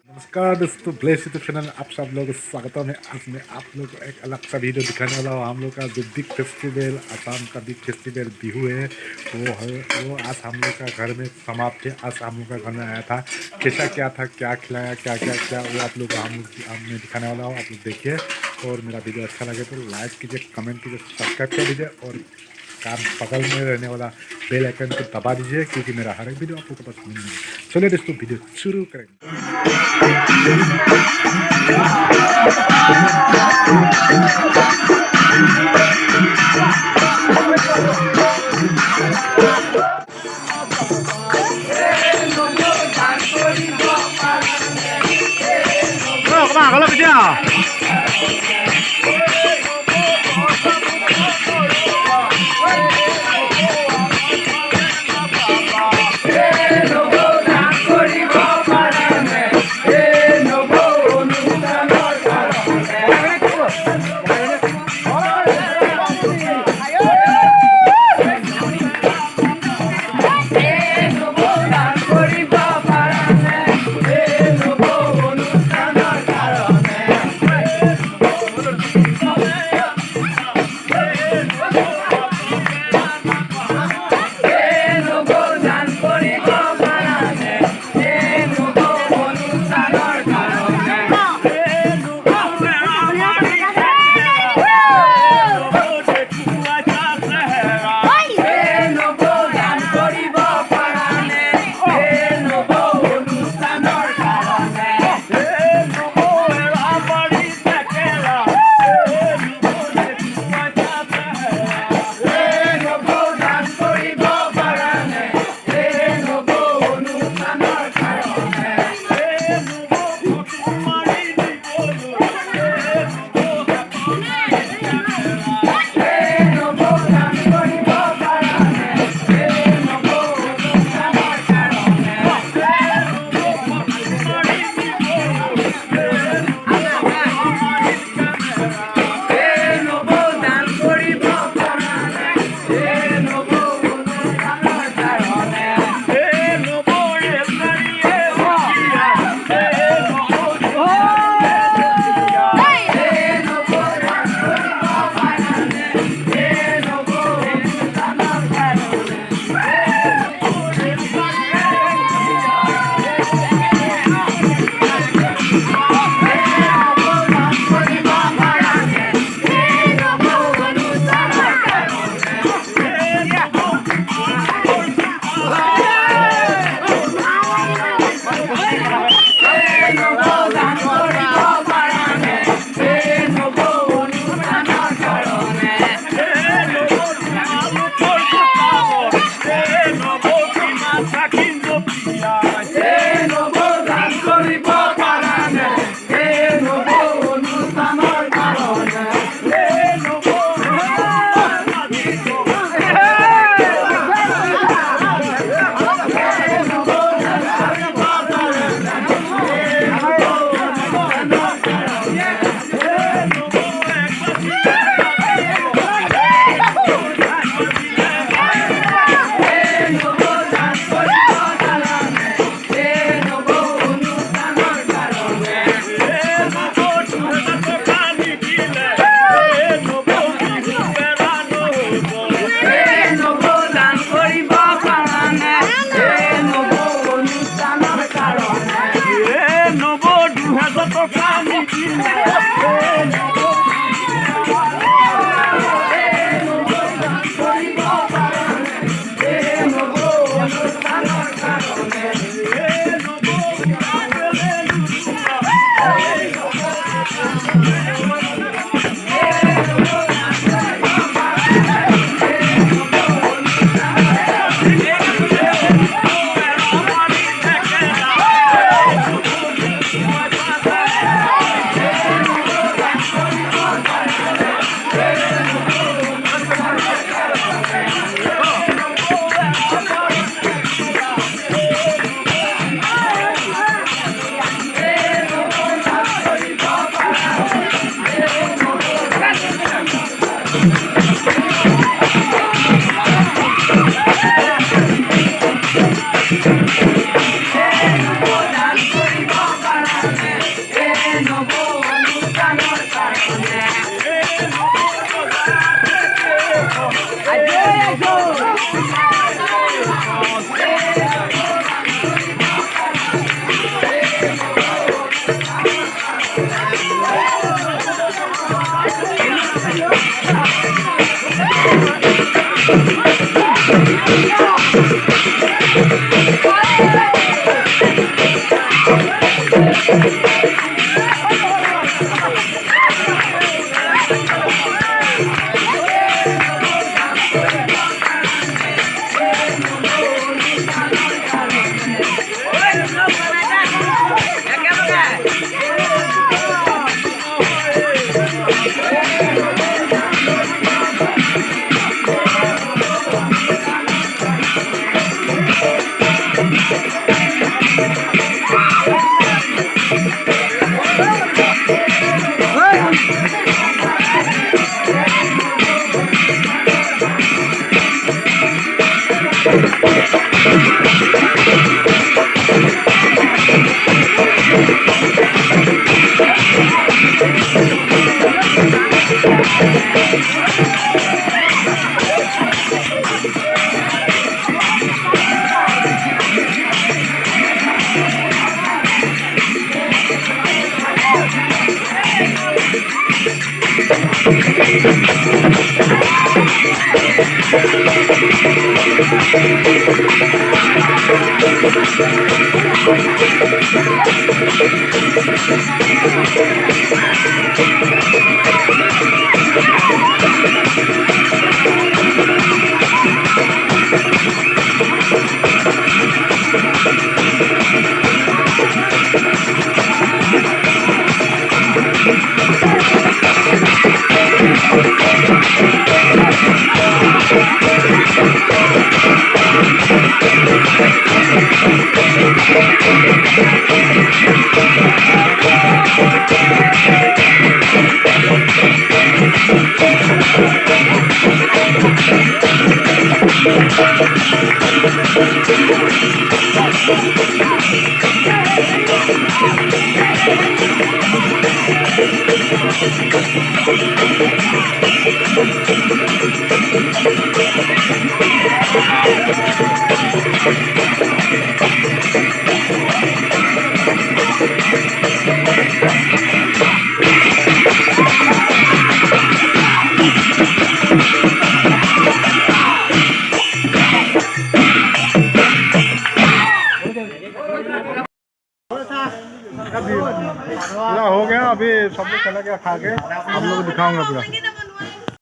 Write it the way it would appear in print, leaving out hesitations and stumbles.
नमस्कार दोस्तों, bless YouTube channel आप सब लोग स्वागत है। आज मैं आप लोग को एक अलग सा वीडियो दिखाने वाला हूँ। हम लोग का जो बिग फेस्टिवल, असम का बिग फेस्टिवल बिहू है, वो आज हम लोग का घर में समाप्त है। आज हम लोग का घर में आया था, कैसा क्या था, क्या खिलाया, क्या क्या क्या, वो आप लोग को मैं दिखाने वाला हूँ। आप लोग देखिए, और मेरा वीडियो अच्छा लगे तो लाइक कीजिए, कमेंट कीजिए, सब्सक्राइब कर दीजिए, और काम बगल में रहने वाला बेल आइकन को दबा दीजिए, क्योंकि मेरा हर एक वीडियो आप लोगों के पास मिलेगा। चलिए दोस्तों, वीडियो शुरू करेंगे। Kalau kerja पूरा हो गया, अभी सब लोग चला गया खा के, आप लोग को दिखाऊंगा पूरा।